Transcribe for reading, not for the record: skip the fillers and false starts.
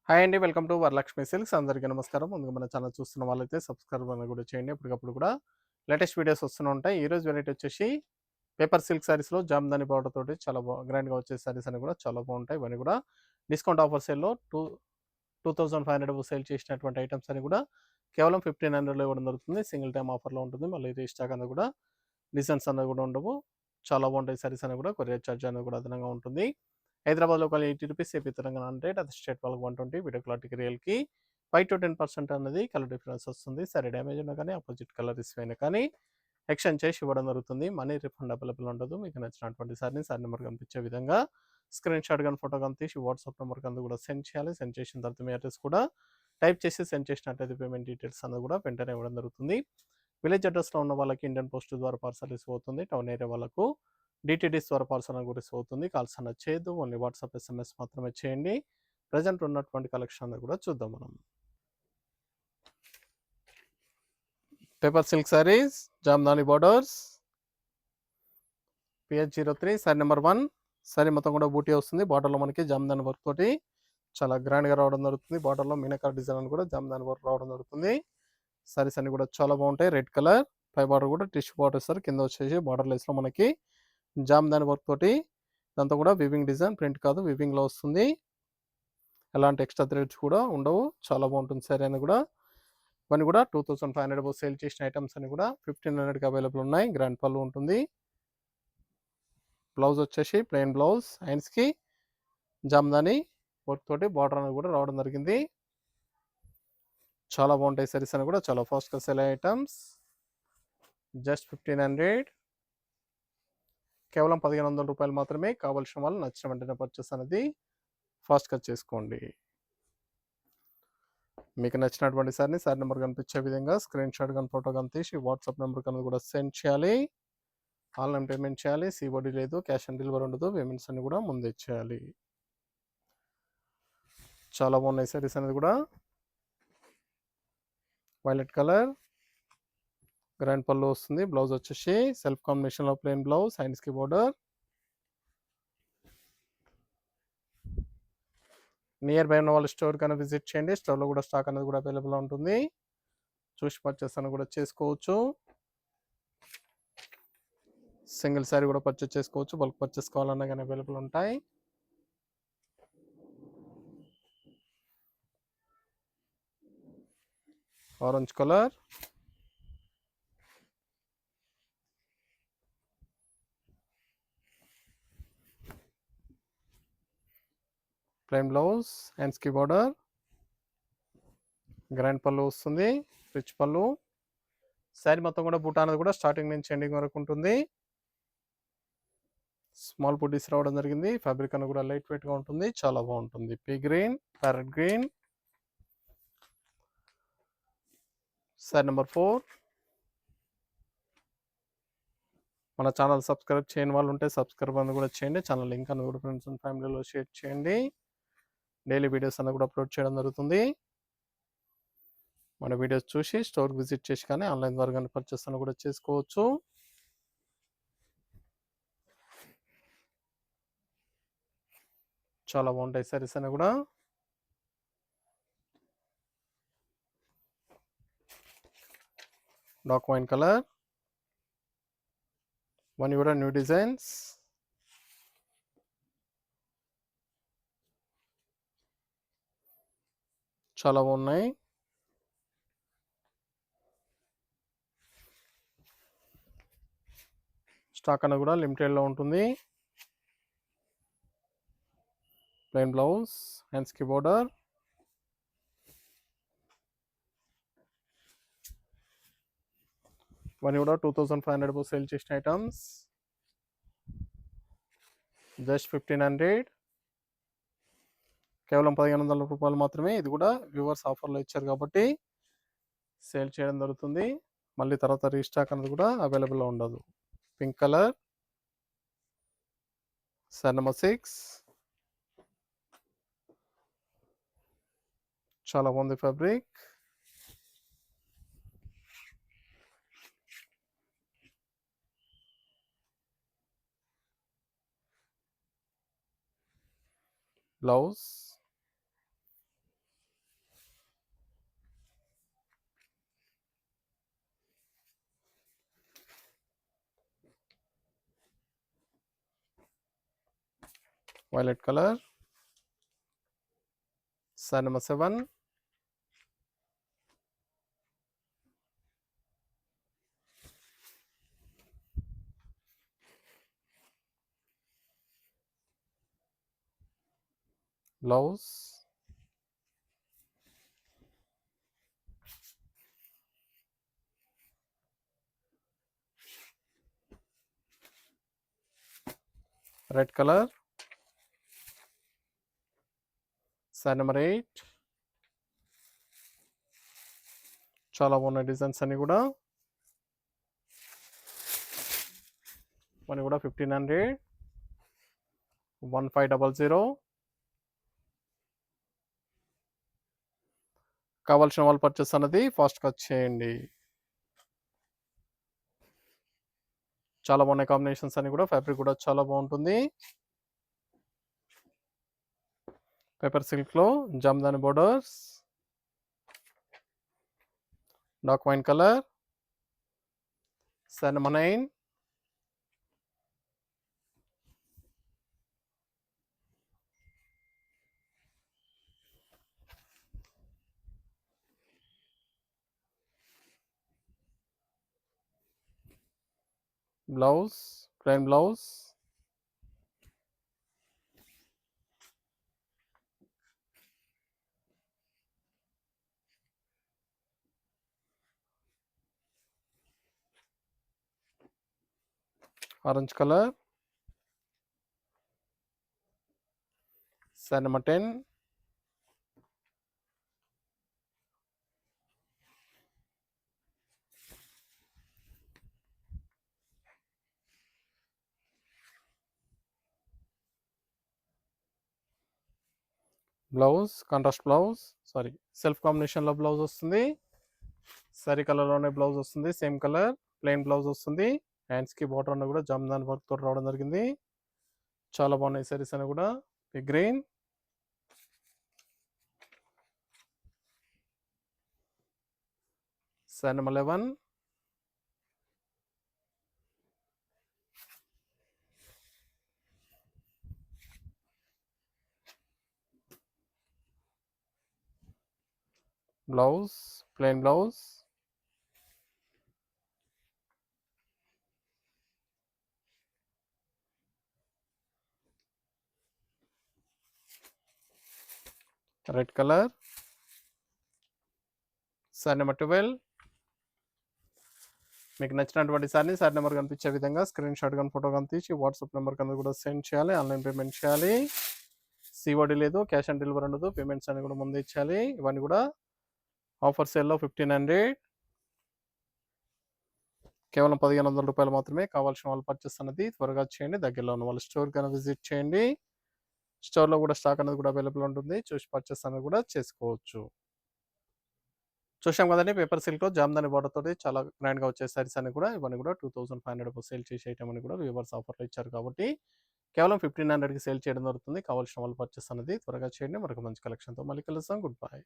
Hi అండి. Welcome to Varalakshmi silks. అందరికీ నమస్కారం. ముందుగా మన ఛానల్ చూస్తున్న వాళ్ళైతే సబ్స్క్రైబ్ అనేది కూడా చేయండి. ఎప్పటికప్పుడు కూడా లేటెస్ట్ వీడియోస్ వస్తూనే ఉంటాయి. ఈరోజు వెరైటీ వచ్చేసి పేపర్ సిల్క్ సారీస్‌లో జామ్దాని బార్డర్ తోటి చాలా గ్రాండ్‌గా వచ్చే సారీస్ అన్ని కూడా చాలా బాగుంటాయి. ఇవన్నీ కూడా డిస్కౌంట్ ఆఫర్ సేల్‌లో 2500 సేల్ చేసినటువంటి ఐటెమ్స్ అన్ని కూడా కేవలం 1500లో ఇవ్వడం జరుగుతుంది. సింగిల్ టైమ్ ఆఫర్‌లో ఉంటుంది. మళ్ళీ రీస్టాక్ అనేది కూడా డిజైన్స్ అనేవి కూడా ఉండవు. చాలా బాగుంటాయి సారీస్ అనేవి కూడా. కొరియర్ చార్జ్ అనేది కూడా అదనంగా ఉంటుంది. హైదరాబాద్లో ఒక ₹80, ఏపీ తెలంగాణ 100, అదర్ స్టేట్ వాళ్ళకి 120, వీడియో క్లారిటీకి రియల్‌కి 5-10% అనేది కలర్ డిఫరెన్స్ వస్తుంది. సరే డ్యామేజ్ ఉన్నా కానీ అపోజిట్ కలర్ ఇష్యూ అయినా కానీ ఎక్స్చేంజ్ చేసి ఇవ్వడం జరుగుతుంది. మనీ రిఫండ్ అవైలబుల్ ఉండదు. మీకు నచ్చినటువంటి సారీని సారీ నెంబర్ కనిపించే విధంగా స్క్రీన్ షాట్ కానీ ఫోటో కానీ తీసి వాట్సాప్ నెంబర్కి అందు కూడా సెండ్ చేయాలి. సెండ్ చేసిన తర్వాత మీ అడ్రస్ కూడా టైప్ చేసి సెండ్ చేసినట్లయితే పేమెంట్ డీటెయిల్స్ అన్నది కూడా వెంటనే ఇవ్వడం జరుగుతుంది. విలేజ్ అడ్రస్‌లో ఉన్న వాళ్ళకి ఇండియన్ పోస్ట్ ద్వారా పార్సల్ రిసీవ్ అవుతుంది. టౌన్ ఏరియా వాళ్ళకు డీటీడీస్ ద్వారా పార్సల్ అనేది కూడా రిసీవ్ అవుతుంది. కాల్స్ అన్నది చేయొద్దు. ఓన్లీ వాట్సాప్, ఎస్ఎంఎస్ మాత్రమే చేయండి. ప్రెజెంట్ ఉన్నటువంటి కలెక్షన్ అనేది కూడా చూద్దాం మనం. Paper silk saris, Jamdani borders, PH03 sorry number 1. Sorry మొత్తం కూడా బూటీ వస్తుంది. బార్డర్‌లో మనకి జామ్దాని వర్క్ తోటి చాలా గ్రాండ్‌గా రావడం జరుగుతుంది. బార్డర్‌లో మీనాకారి డిజైన్ అని కూడా జామ్దాని వర్క్ రావడం జరుగుతుంది. సారీస్ అన్ని కూడా చాలా బాగుంటాయి. రెడ్ కలర్ పై బార్డర్ కూడా టిష్యూ బార్డర్ ఇస్తారు. కింద వచ్చేసి బార్డర్ లెస్‌లో మనకి జామ్దాని వర్క్ తోటి ఇదంతా కూడా వివింగ్ డిజైన్, ప్రింట్ కాదు వివింగ్‌లో వస్తుంది. ఎలాంటి ఎక్స్ట్రా థ్రెడ్స్ కూడా ఉండవు. చాలా బాగుంటుంది సారీ అని కూడా. ఇవన్నీ కూడా 2500 సేల్ చేసిన ఐటమ్స్ అన్ని కూడా 1500కి అవైలబుల్ ఉన్నాయి. గ్రాండ్ పళ్ళు ఉంటుంది. బ్లౌజ్ వచ్చేసి ప్లెయిన్ బ్లౌజ్, హ్యాండ్స్‌కి జామ్దాని వర్క్ తోటి బార్డర్ అనేది కూడా రావడం జరిగింది. చాలా బాగుంటాయి సారీస్ అని కూడా. చాలా ఫాస్ట్‌గా సేల్ అయ్యే ఐటమ్స్. జస్ట్ 1500, కేవలం ₹1500 మాత్రమే. కావాల్సిన వాళ్ళు నచ్చిన వెంటనే పర్చేస్ అనేది ఫాస్ట్‌గా చేసుకోండి. మీకు నచ్చినటువంటి సారీని సారీ నెంబర్ కనిపించే విధంగా స్క్రీన్ షాట్ కానీ ఫోటో కానీ తీసి వాట్సాప్ నెంబర్ కన్నా కూడా సెండ్ చేయాలి. ఆన్లైన్ పేమెంట్ చేయాలి. సిఓడి లేదు, క్యాష్ ఆన్ డెలివరీ ఉండదు. పేమెంట్స్ అన్ని కూడా ముందే చేయాలి. చాలా బాగున్నాయి సారీస్ అనేది కూడా. వైలెట్ కలర్ గ్రాండ్ పళ్ళు వస్తుంది. బ్లౌజ్ వచ్చేసి సెల్ఫ్ కాంబినేషన్లో ప్లెయిన్ బ్లౌజ్, హ్యాండ్స్కి బోర్డర్. నియర్ బై ఉన్న వాళ్ళు స్టోర్ కన్నా విజిట్ చేయండి. స్టోర్లో కూడా స్టాక్ అనేది కూడా అవైలబుల్ ఉంటుంది. చూసి పర్చేస్ అని కూడా చేసుకోవచ్చు. సింగిల్ సారీ కూడా పర్చేస్ చేసుకోవచ్చు. బల్క్ పర్చేస్ కావాలన్నా కానీ అవైలబుల్ ఉంటాయి. ఆరెంజ్ కలర్, ప్లెయిన్ బ్లౌజ్, హ్యాండ్స్కి బోర్డర్, గ్రాండ్ పళ్ళు వస్తుంది, రిచ్ పళ్ళు. శారీ మొత్తం కూడా బూటా అనేది కూడా స్టార్టింగ్ నుంచి ఎండింగ్ వరకు ఉంటుంది. స్మాల్ బుటీస్ రావడం జరిగింది. ఫ్యాబ్రిక్ అనేది కూడా లైట్ వెయిట్గా ఉంటుంది. చాలా బాగుంటుంది. P green, parrot green. Sari number 4. మన ఛానల్ సబ్స్క్రైబ్ చేయని వాళ్ళు ఉంటే సబ్స్క్రైబ్ అని కూడా చేయండి. ఛానల్ లింక్ అని కూడా ఫ్రెండ్స్ అండ్ ఫ్యామిలీలో షేర్ చేయండి. డైలీ వీడియోస్ అన్ని కూడా అప్లోడ్ చేయడం జరుగుతుంది. మన వీడియోస్ చూసి స్టోర్ విజిట్ చేసి కానీ ఆన్లైన్ ద్వారా కానీ పర్చేస్ అని కూడా చేసుకోవచ్చు. చాలా బాగుంటాయి సారీస్ అని కూడా. డార్క్ వైన్ కలర్, వన్ కూడా న్యూ డిజైన్స్. చాలా బాగున్నాయి. స్టాక్ అనేది కూడా లిమిటెడ్లో ఉంటుంది. ప్లెయిన్ బ్లౌజ్, హ్యాండ్స్కి బోర్డర్. ఇవన్నీ కూడా 2500 సేల్ చేసిన ఐటమ్స్. జస్ట్ 1500, కేవలం ₹1500 మాత్రమే. ఇది కూడా వ్యూవర్స్ ఆఫర్లో ఇచ్చారు కాబట్టి సేల్ చేయడం జరుగుతుంది. మళ్ళీ తర్వాత రీస్టాక్ అనేది కూడా అవైలబుల్లో ఉండదు. Pink colour, sorry number 6. చాలా బాగుంది fabric. Blouse, violet colour. Sari number 7. Blouse. Red colour. Sari number 8. చాలా బాగున్నాయి డిజైన్స్ అన్ని కూడా. మనీ కూడా 1500. 1500. కావాల్సిన వాళ్ళు పర్చేస్ అన్నది ఫాస్ట్గా చేయండి. చాలా బాగున్నాయి కాంబినేషన్స్ అన్ని కూడా. ఫ్యాబ్రిక్ కూడా చాలా బాగుంటుంది. పేపర్ సిల్క్లో Jamdani borders. Dark wine colour. Sari number 9. Blouse plain blouse. Orange colour. Sari number 10. Blouse contrast blouse, sari self కాంబినేషన్లో బ్లౌజ్ వస్తుంది. సారీ కలర్లోనే బ్లౌజ్ వస్తుంది. సేమ్ కలర్ ప్లెయిన్ బ్లౌజ్ వస్తుంది. హ్యాండ్స్కి బార్డర్ అన్న కూడా జామ్దాని వర్క్ తోటి రావడం జరిగింది. చాలా బాగున్నాయి సారీస్ అని కూడా. Green. Sorry number 11. Blouse plain blouse. Red colour. Sorry number 12. మీకు నచ్చినటువంటి సారీ నెంబర్ కనిపించే విధంగా స్క్రీన్ షాట్ కానీ ఫోటో కానీ తీసి వాట్సాప్ నెంబర్ కన్నా కూడా సెండ్ చేయాలి. ఆన్లైన్ పేమెంట్ చేయాలి. సిఓడి లేదు, క్యాష్ ఆన్ డెలివరీ ఉండదు. పేమెంట్స్ అన్ని కూడా ముందే ఇచ్చాలి. ఇవన్నీ కూడా ఆఫర్ సేల్లో 1500. కేవలం 1500 రూపాయలు మాత్రమే. కావాల్సిన వాళ్ళు పర్చేస్ అనేది త్వరగా చేయండి. దగ్గరలో ఉన్న వాళ్ళు స్టోర్ కన్నా విజిట్ చేయండి. స్టోర్లో కూడా స్టాక్ అనేది కూడా అవైలబుల్ ఉంటుంది. చూసి పర్చేస్ అనేది కూడా చేసుకోవచ్చు. చూసాం కదండి, పేపర్ సిల్క్లో జామ్దాని బార్డర్ తోటి చాలా గ్రాండ్గా వచ్చే సారీస్ అని కూడా ఇవన్నీ కూడా 2500 సేల్ చేసే ఐటమ్ అని కూడా వ్యూవర్స్ ఆఫర్లో ఇచ్చారు కాబట్టి కేవలం 1500కి సేల్ చేయడం జరుగుతుంది. కావాల్సిన వాళ్ళు పర్చేస్ అనేది త్వరగా చేయండి. మరొక మంచి కలెక్షన్తో మళ్ళీ కలుస్తాం. Good bye.